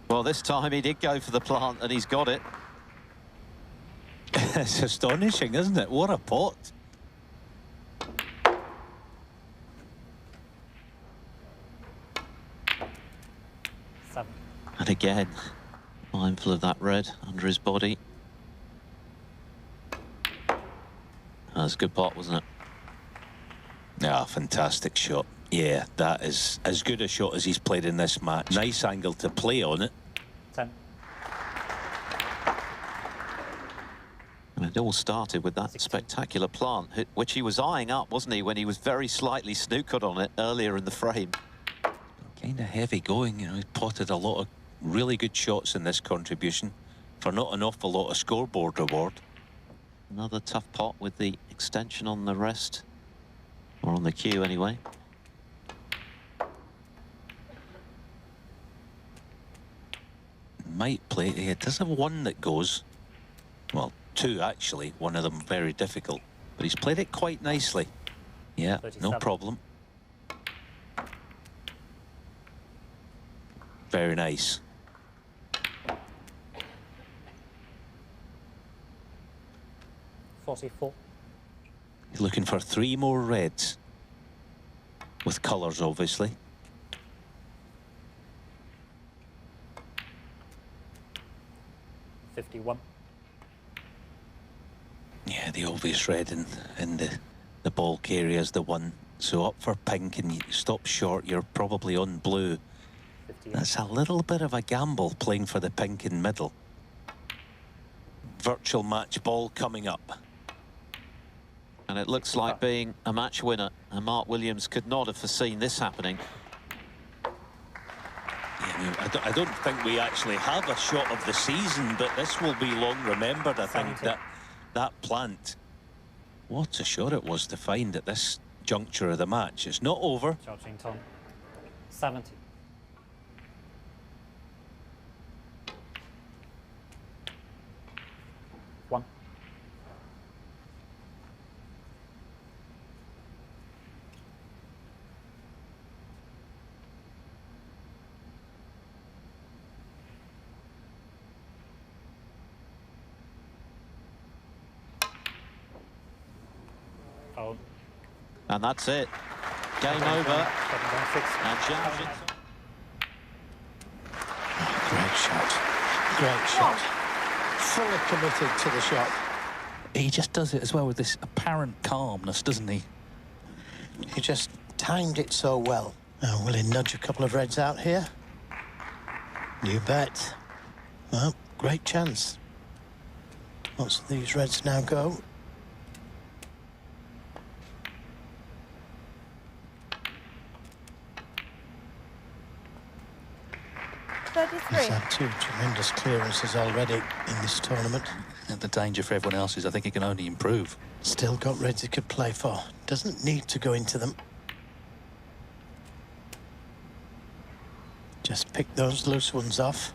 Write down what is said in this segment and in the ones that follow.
Well, this time he did go for the plant, and he's got it. It's astonishing, isn't it? What a pot. And again, mindful of that red under his body. That was a good pot, wasn't it? Ah, fantastic shot. Yeah, that is as good a shot as he's played in this match. Nice angle to play on it. 10. And it all started with that 16. spectacular plant, which he was eyeing up, wasn't he, when he was very slightly snookered on it earlier in the frame. Kind of heavy going, you know. He's potted a lot of really good shots in this contribution for not an awful lot of scoreboard reward. Another tough pot with the extension on the rest, or on the cue anyway. Might play. He does have one that goes, well, two actually, one of them very difficult, but he's played it quite nicely. Yeah, 37. no problem. Very nice. .44. He's looking for 3 more reds, with colours obviously. .51. Yeah, the obvious red in the bulk area is the one. So up for pink, and you stop short, you're probably on blue. 58. That's a little bit of a gamble playing for the pink in middle. Virtual match ball coming up. And it looks like being a match winner, and Mark Williams could not have foreseen this happening. Yeah, I don't think we actually have a shot of the season, but this will be long remembered. I think 70. that plant, what a shot it was to find at this juncture of the match. It's not over. Judging Tom. 70. One. Oh. And that's it. Game over. 7.6. And ZHAO. Great shot. Great shot. Fully committed to the shot. He just does it as well with this apparent calmness, doesn't he? He just timed it so well. Now, will he nudge a couple of reds out here? You bet. Well, great chance. Lots of these reds now go. He's had 2 tremendous clearances already in this tournament. And the danger for everyone else is I think he can only improve. Still got reds he could play for. Doesn't need to go into them. Just pick those loose ones off.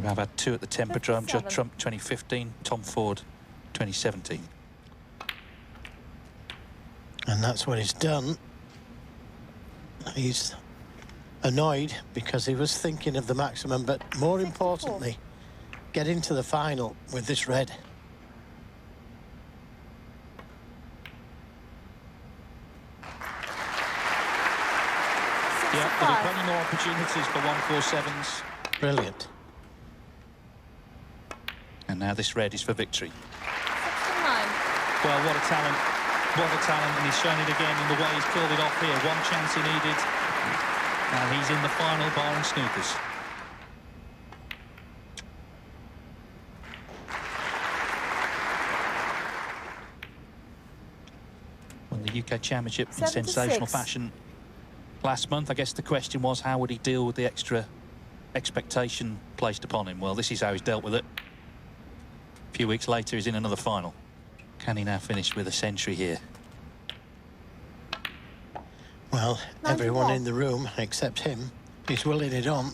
I've had 2 at the Temperdrome, Judd Trump 2015, Tom Ford 2017. And that's what he's done. He's annoyed because he was thinking of the maximum, but more importantly, get into the final with this red. Yeah, there are plenty more opportunities for 147s. Brilliant. And now this red is for victory. 69. Well, what a talent. What a talent, and he's shown it again in the way he's pulled it off here. One chance he needed, and he's in the final, barring snookers. Won the UK Championship in 76. sensational fashion last month. I guess the question was, how would he deal with the extra expectation placed upon him? Well, this is how he's dealt with it. A few weeks later, he's in another final. Can he now finish with a century here? Well, 91. everyone in the room, except him, is willing it on.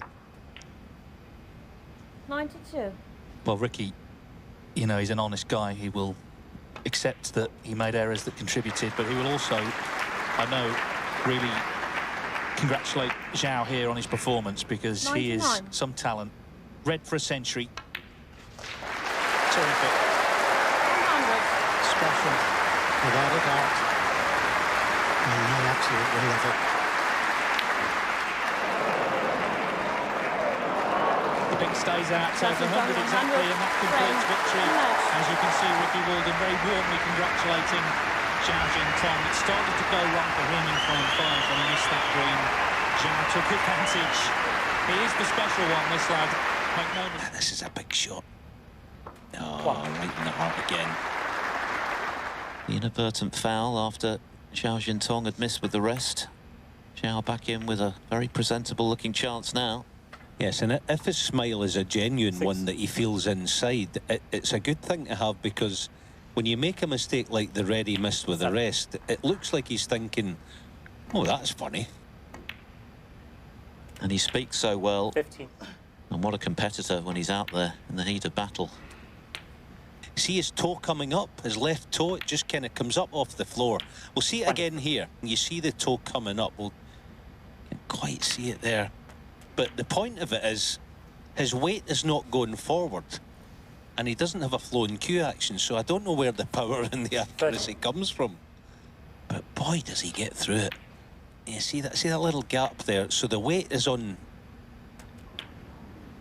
92. Well, Ricky, you know, he's an honest guy. He will accept that he made errors that contributed, but he will also I know, really congratulate ZHAO here on his performance, because he is 99. some talent. Red for a century. Terrific. 100. Special, without a doubt. And he absolutely love it. The big stays out, so it's 100 100 exactly, and that completes victory. Match. As you can see, Ricky Walden very warmly congratulating ZHAO Tong. It started to go wrong for him in frame 5 when he missed that green. ZHAO took advantage. He is the special one, this lad. Make no mistake. This is a big shot. Oh, right in the heart again. The inadvertent foul after ZHAO Tong had missed with the rest. ZHAO back in with a very presentable looking chance now. Yes, and if his smile is a genuine one that he feels inside, it's a good thing to have, because when you make a mistake like the red he missed with the rest, it looks like he's thinking, oh, that's funny. And he speaks so well. 15. And what a competitor when he's out there in the heat of battle. See his toe coming up, his left toe, it just kind of comes up off the floor. We'll see it again here. You see the toe coming up. We'll can't quite see it there. But the point of it is, his weight is not going forward, and he doesn't have a flowing cue action, so I don't know where the power and the accuracy comes from. But boy, does he get through it. You see that little gap there? So the weight is on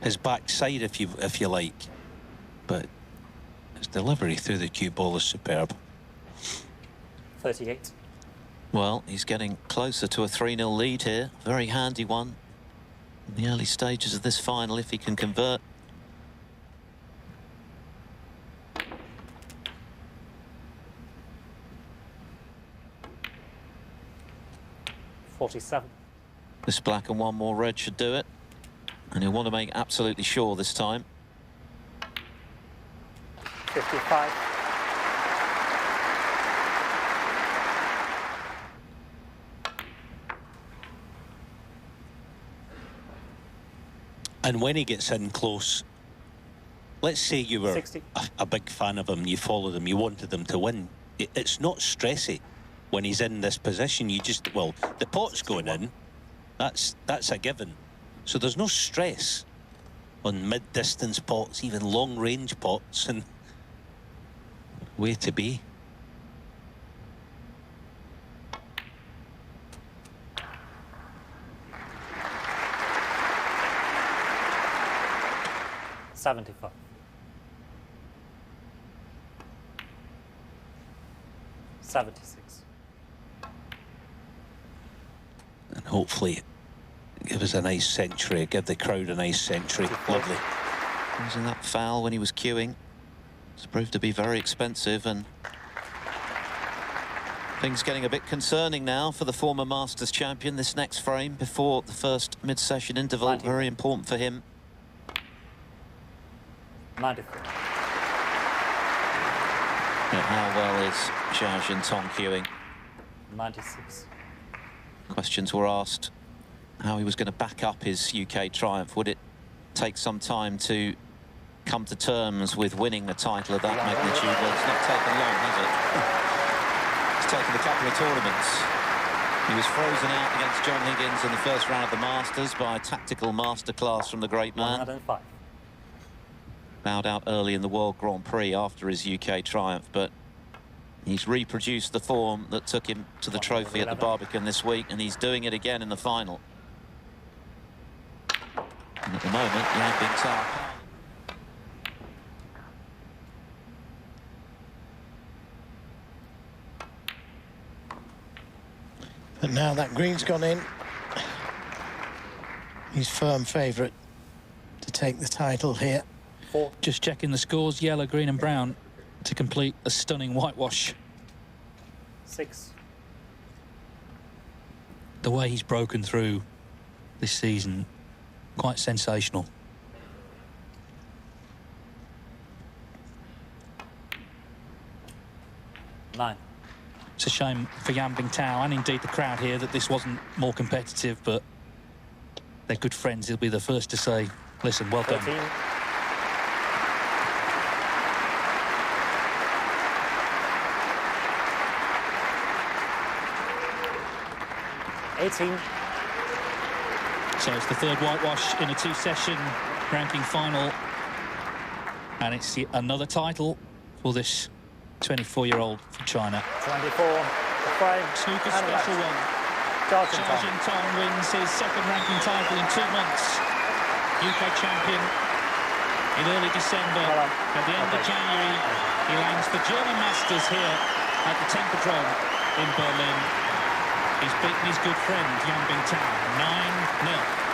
his backside, if you like. But his delivery through the cue ball is superb. 38. Well, he's getting closer to a 3-0 lead here. Very handy one in the early stages of this final, if he can convert. $47. This black and one more red should do it. And he'll want to make absolutely sure this time. 55. And when he gets in close, let's say you were 60. a big fan of him, you followed him, you wanted him to win. It's not stressy when he's in this position. You just, well, the pot's going in, that's a given. So there's no stress on mid-distance pots, even long-range pots, and way to be. $75. $76. And hopefully give us a nice century, give the crowd a nice century. Lovely. Using that foul when he was queuing. It's proved to be very expensive, and things getting a bit concerning now for the former Masters champion. This next frame before the first mid-session interval, 90. very important for him. 93. But how well is ZHAO Tong queuing? 96. Questions were asked how he was going to back up his UK triumph. Would it take some time to come to terms with winning a title of that magnitude? Well, it's not taken long, has it? It's taken a couple of tournaments. He was frozen out against John Higgins in the first round of the Masters by a tactical masterclass from the great man. 105. Bowed out early in the World Grand Prix after his UK triumph, but he's reproduced the form that took him to the trophy at the Barbican this week, and he's doing it again in the final. And at the moment, Yan Bingtao. But now that green's gone in, he's firm favourite to take the title here. 4. Just checking the scores, yellow, green and brown, to complete a stunning whitewash. 6. The way he's broken through this season, quite sensational. $9. It's a shame for Yan Bingtao and indeed the crowd here that this wasn't more competitive, but they're good friends. He'll be the first to say, listen, well done. 13. 18. So it's the third whitewash in a two-session ranking final. And it's another title for this 24-year-old from China. 24. The frame. Snooker's and a match. special one. Charging Zhao time. Tong wins his second ranking title in 2 months. UK champion in early December. Well done. At the end of Okay. January, he lands for German Masters here at the Tempodrome in Berlin. He's beaten his good friend Yang Bingtao 9-0.